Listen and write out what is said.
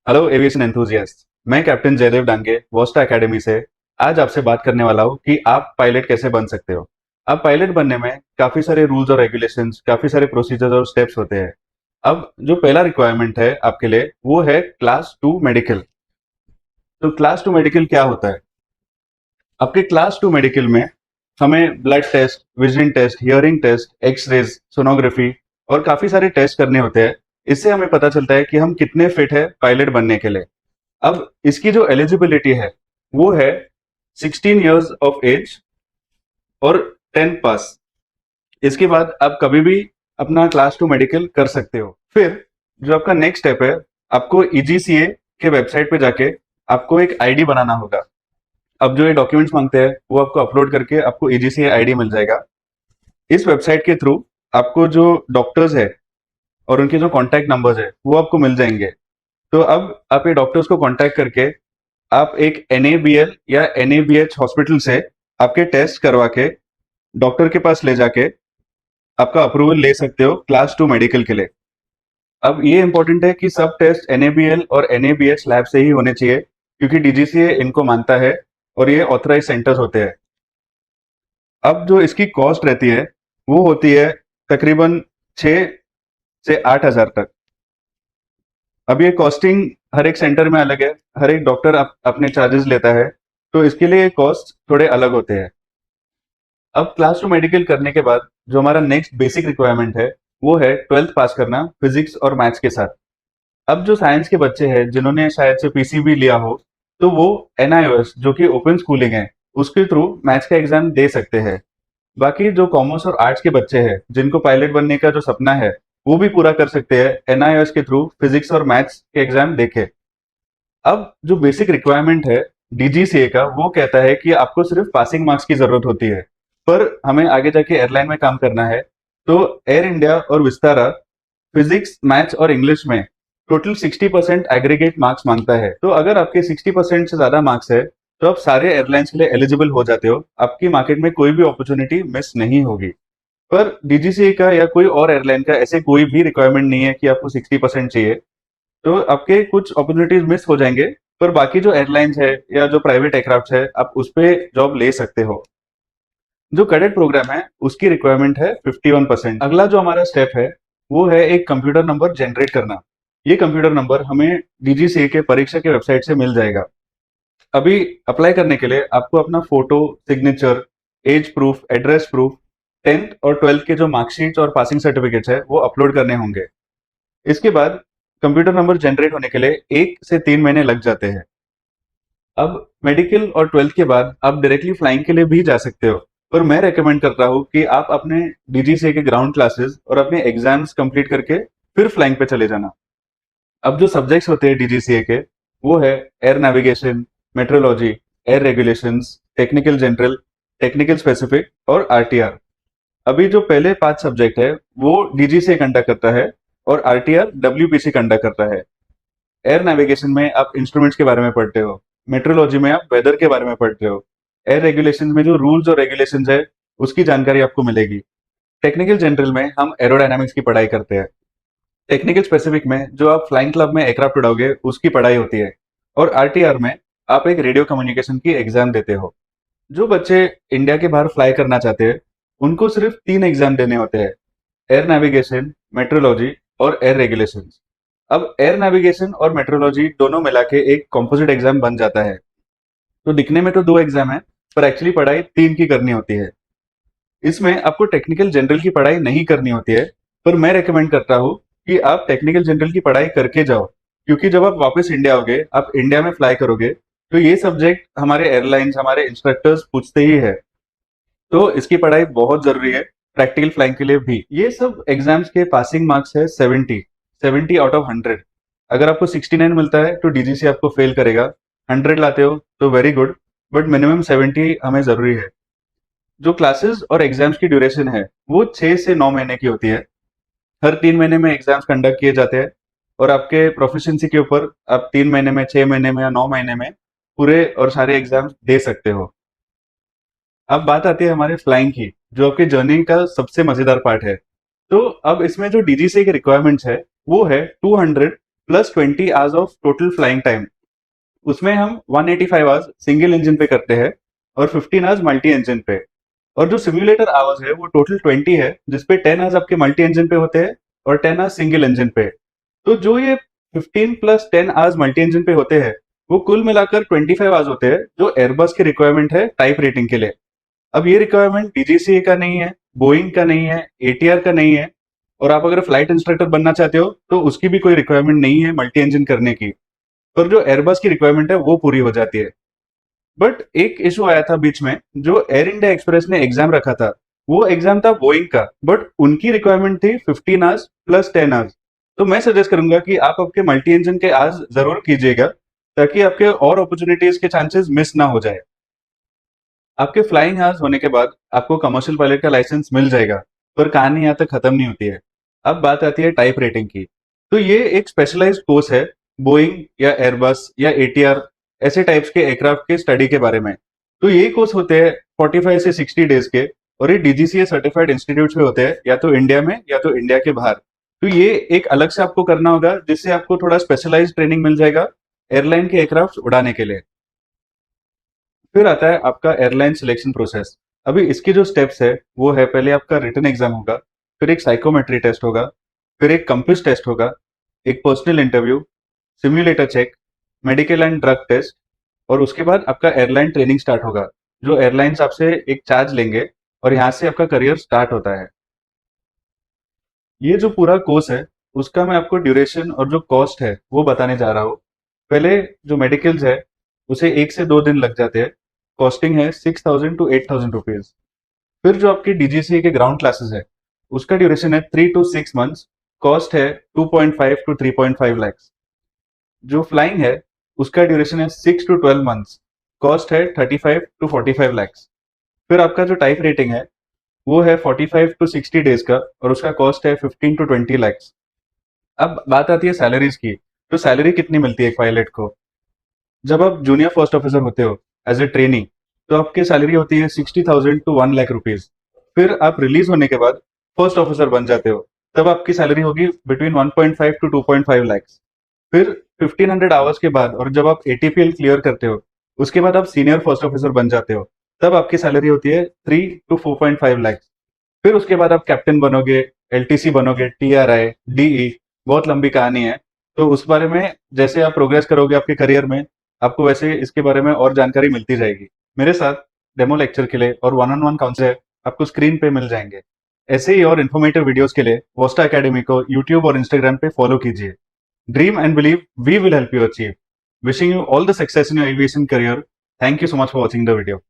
Hello aviation enthusiast. मैं captain Jaydev Dange वोस्टा academy से आज आपसे बात करने वाला हूँ कि आप पायलट कैसे बन सकते हो। अब पायलट बनने में काफी सारे रूल्स और रेगुलेशंस, काफी सारे प्रोसीजर्स और स्टेप्स होते हैं। अब जो पहला रिक्वायरमेंट है आपके लिए वो है क्लास 2 मेडिकल। तो क्लास 2 मेडिकल क्या होता है? आपके क्लास 2 मेडिकल में हमें blood test, vision test, hearing test, x rays, sonography और काफी सारे टेस्ट करने होते हैं। इससे हमें पता चलता है कि हम कितने फिट है पायलट बनने के लिए। अब इसकी जो एलिजिबिलिटी है वो है 16 इयर्स ऑफ एज और 10 पास। इसके बाद आप कभी भी अपना क्लास 2 मेडिकल कर सकते हो। फिर जो आपका नेक्स्ट स्टेप है, आपको ईजीसीए के वेबसाइट पे जाके आपको एक आईडी बनाना होगा। अब जो ये डॉक्यूमेंट्स मांगते हैं वो आपको अपलोड करके आपको ईजीसीए आईडी मिल जाएगा। इस वेबसाइट के थ्रू आपको जो डॉक्टर्स है और उनके जो कॉन्टैक्ट नंबर्स है वो आपको मिल जाएंगे। तो अब आप ये डॉक्टर्स को कॉन्टैक्ट करके आप एक एनएबीएल या एनएबीएच हॉस्पिटल से आपके टेस्ट करवा के डॉक्टर के पास ले जाके आपका अप्रूवल ले सकते हो क्लास 2 मेडिकल के लिए। अब ये इंपॉर्टेंट है कि सब टेस्ट एनएबीएल और एनएबीएच लैब से ही होने चाहिए, क्योंकि डीजीसीए इनको मानता है और ये ऑथराइज सेंटर्स होते हैं। अब जो इसकी कॉस्ट रहती है वो होती है तकरीबन 6 से 8 हज़ार तक। अब ये कॉस्टिंग हर एक सेंटर में अलग है, हर एक डॉक्टर अपने चार्जेस लेता है, तो इसके लिए कॉस्ट थोड़े अलग होते हैं। अब क्लास 2 मेडिकल करने के बाद जो हमारा नेक्स्ट बेसिक रिक्वायरमेंट है वो है 12th पास करना फिजिक्स और मैथ्स के साथ। अब जो साइंस के बच्चे हैं जिन्होंने शायद से पीसीबी लिया हो, तो वो एनआईओएस जो कि ओपन स्कूलिंग है उसके थ्रू मैथ्स का एग्जाम दे सकते हैं। बाकी जो कॉमर्स और आर्ट्स के बच्चे हैं जिनको पायलट बनने का जो सपना है वो भी पूरा कर सकते हैं एनआईओएस के थ्रू फिजिक्स और मैथ्स के एग्जाम देके। अब जो बेसिक रिक्वायरमेंट है डीजीसीए का वो कहता है कि आपको सिर्फ पासिंग मार्क्स की जरूरत होती है, पर हमें आगे जाके एयरलाइन में काम करना है। तो एयर इंडिया और विस्तारा फिजिक्स, मैथ्स और इंग्लिश में टोटल 60% एग्रीगेट मार्क्स मांगता है। तो अगर आपके 60% से ज्यादा मार्क्स है तो आप सारे एयरलाइंस के लिए एलिजिबल हो जाते हो, आपकी मार्केट में कोई भी अपॉर्चुनिटी मिस नहीं होगी। पर डीजीसीए का या कोई और एयरलाइन का ऐसे कोई भी रिक्वायरमेंट नहीं है कि आपको 60% चाहिए। तो आपके कुछ अपॉर्चुनिटीज मिस हो जाएंगे, पर बाकी जो एयरलाइंस है या जो प्राइवेट एयरक्राफ्ट है आप उस पे जॉब ले सकते हो। जो कैडेट प्रोग्राम है उसकी रिक्वायरमेंट है 51%। अगला जो हमारा स्टेप है वो है एक कंप्यूटर नंबर जनरेट करना। ये कंप्यूटर नंबर हमें डीजीसीए के परीक्षा के वेबसाइट से मिल जाएगा। अभी अप्लाई करने के लिए आपको अपना photo, signature, age proof, address proof, 10th और 12th के जो मार्कशीट और पासिंग सर्टिफिकेट्स है वो अपलोड करने होंगे। इसके बाद कंप्यूटर नंबर जनरेट होने के लिए 1 से 3 महीने लग जाते हैं। अब मेडिकल और 12th के बाद आप डायरेक्टली फ्लाइंग के लिए भी जा सकते हो, पर मैं रेकमेंड करता हूँ कि आप अपने डीजीसीए के ग्राउंड क्लासेस और अपने एग्जाम्स कंप्लीट करके फिर फ्लाइंग पे चले जाना। अब जो सब्जेक्ट्स होते हैं डीजीसीए के वो है air navigation, metrology, air regulations, technical general, technical specific और आरटीआर। अभी जो पहले 5 सब्जेक्ट है वो डीजीसीए कंडक्ट करता है और आरटीआर डब्ल्यूपीसी कंडक्ट करता है। एयर नेविगेशन में आप इंस्ट्रूमेंट्स के बारे में पढ़ते हो, मेट्रोलॉजी में आप वेदर के बारे में पढ़ते हो, एयर रेगुलेशन में जो रूल्स और रेगुलेशंस है उसकी जानकारी आपको मिलेगी। टेक्निकल जनरल में हम एरोडायनामिक्स की पढ़ाई करते हैं। टेक्निकल स्पेसिफिक में जो आप फ्लाइंग क्लब में एयरक्राफ्ट उड़ाओगे उसकी पढ़ाई होती है। और आरटीआर में आप एक रेडियो कम्युनिकेशन की एग्जाम देते हो। जो बच्चे इंडिया के बाहर फ्लाई करना चाहते हैं उनको सिर्फ 3 एग्जाम देने होते हैं, एयर नेविगेशन, मेट्रोलॉजी और एयर रेगुलेशंस। अब एयर नेविगेशन और मेट्रोलॉजी दोनों मिला के एक कॉम्पोजिट एग्जाम बन जाता है। तो दिखने में तो 2 एग्जाम है, पर एक्चुअली पढ़ाई 3 की करनी होती है। इसमें आपको टेक्निकल जनरल की पढ़ाई नहीं करनी होती है, पर मैं रेकमेंड करता हूँ कि आप टेक्निकल जनरल की पढ़ाई करके जाओ, क्योंकि जब आप वापस इंडिया आओगे, आप इंडिया में फ्लाई करोगे, तो ये सब्जेक्ट हमारे एयरलाइंस, हमारे इंस्ट्रक्टर्स पूछते ही है। तो इसकी पढ़ाई बहुत जरूरी है प्रैक्टिकल फ्लाइंग के लिए भी। ये सब एग्जाम्स के पासिंग मार्क्स है 70 आउट ऑफ 100। अगर आपको 69 मिलता है तो डीजीसी आपको फेल करेगा, 100 लाते हो तो वेरी गुड, बट मिनिमम 70 हमें जरूरी है। जो क्लासेस और एग्जाम्स की ड्यूरेशन है वो 6 से 9 महीने की होती है। हर 3 महीने में एग्जाम्स कंडक्ट किए जाते हैं और आपके प्रोफिशिएंसी के ऊपर आप 3 महीने में, 6 महीने में या 9 महीने में पूरे और सारे एग्जाम्स दे सकते हो। अब बात आती है हमारे फ्लाइंग की, जो आपके जर्नी का सबसे मजेदार पार्ट है। तो अब इसमें जो डीजीसी की रिक्वायरमेंट्स है वो है 200 plus 20 hours of total flying time. उसमें हम 185 आवर्स सिंगल इंजन पे करते हैं और 15 आवर्स मल्टी इंजन पे। और जो सिम्युलेटर आवर्स है वो टोटल 20 है, जिसपे 10 आवर्स आपके मल्टी इंजन पे होते हैं और 10 आवर्स सिंगल इंजन पे। तो जो ये 15 प्लस 10 आवर्स मल्टी इंजन पे होते हैं, वो कुल मिलाकर 25 आवर्स होते हैं, जो एयरबस की रिक्वायरमेंट है टाइप रेटिंग के लिए। अब ये रिक्वायरमेंट डीजीसीए का नहीं है, बोइंग का नहीं है, एटीआर का नहीं है, और आप अगर फ्लाइट इंस्ट्रक्टर बनना चाहते हो तो उसकी भी कोई रिक्वायरमेंट नहीं है मल्टी इंजन करने की। पर जो एयरबस की रिक्वायरमेंट है वो पूरी हो जाती है। बट एक इशू आया था बीच में, जो एयर इंडिया एक्सप्रेस ने एग्जाम रखा था, वो एग्जाम था बोइंग का, बट उनकी रिक्वायरमेंट थी 15 आवर्स प्लस 10 आवर्स। तो मैं सजेस्ट करूंगा कि आप आपके मल्टी इंजन के आवर्स जरूर कीजिएगा, ताकि आपके और अपॉर्चुनिटीज के चांसेस मिस ना हो जाए। आपके फ्लाइंग आवर्स होने के बाद आपको कमर्शियल पायलट का लाइसेंस मिल जाएगा, पर कहानी यहाँ तक खत्म नहीं होती है। अब बात आती है टाइप रेटिंग की। तो ये एक स्पेशलाइज्ड कोर्स है बोइंग या एयरबस या एटीआर ऐसे टाइप्स के एयरक्राफ्ट के स्टडी के बारे में। तो ये कोर्स होते हैं 45 से 60 डेज के, और ये डीजीसीए सर्टिफाइड इंस्टीट्यूट में होते हैं, या तो इंडिया में या तो इंडिया के बाहर। तो ये एक अलग से आपको करना होगा, जिससे आपको थोड़ा स्पेशलाइज्ड ट्रेनिंग मिल जाएगा एयरलाइन के एयरक्राफ्ट उड़ाने के लिए। फिर आता है आपका एयरलाइन सिलेक्शन प्रोसेस। अभी इसके जो स्टेप्स है वो है, पहले आपका रिटन एग्जाम होगा, फिर एक साइकोमेट्री टेस्ट होगा, फिर एक कंप्यूस टेस्ट होगा, एक personal interview, simulator check, medical and drug test, और उसके बाद आपका एयरलाइन ट्रेनिंग स्टार्ट होगा, जो एयरलाइंस आपसे एक चार्ज लेंगे, और यहाँ से आपका करियर स्टार्ट होता है। ये जो पूरा कोर्स है उसका मैं आपको ड्यूरेशन और जो कॉस्ट है वो बताने जा रहा हूँ। पहले जो मेडिकल्स है उसे 1 से 2 दिन लग जाते हैं। कॉस्टिंग है 6,000 to 8,000 रुपीज। फिर जो आपकी डीजीसीए के ग्राउंड क्लासेस है उसका ड्यूरेशन है 3 to 6 मंथ्स। कॉस्ट है 2.5 to 3.5 lakhs। जो फ्लाइंग है उसका ड्यूरेशन है 6 to 12 मंथ्स। कॉस्ट है 35 to 45 lakhs। फिर आपका जो टाइप रेटिंग है वो है 45 to 60 डेज का, और उसका कॉस्ट है 15 to 20 lakhs। अब बात आती है सैलरीज की। तो सैलरी कितनी मिलती है एक पायलट को? जब आप जूनियर फर्स्ट ऑफिसर होते हो एज ए ट्रेनी, तो आपकी सैलरी होती है 60,000 to 1 लाख रुपीज। फिर आप रिलीज होने के बाद फर्स्ट ऑफिसर बन जाते हो, तब आपकी सैलरी होगी बिटवीन 1.5 to 2.5 lakhs। फिर 1500 आवर्स के बाद, और जब आप एटीपीएल क्लियर करते हो, उसके बाद आप सीनियर फर्स्ट ऑफिसर बन जाते हो, तब आपकी सैलरी होती है 3 to 4.5 lakhs। फिर उसके बाद आप कैप्टन बनोगे, एलटीसी बनोगे, टीआरआई, डीई, बहुत लंबी कहानी है। तो उस बारे में जैसे आप प्रोग्रेस करोगे आपके करियर में, आपको वैसे इसके बारे में और जानकारी मिलती जाएगी। मेरे साथ डेमो लेक्चर के लिए और वन ऑन वन काउंसलर आपको स्क्रीन पे मिल जाएंगे। ऐसे ही और इन्फॉर्मेटिव वीडियोस के लिए वोस्टा एकेडमी को यूट्यूब और इंस्टाग्राम पे फॉलो कीजिए। Dream and believe, we will help you achieve. Wishing you all the success in your aviation career. Thank you so much for watching the video.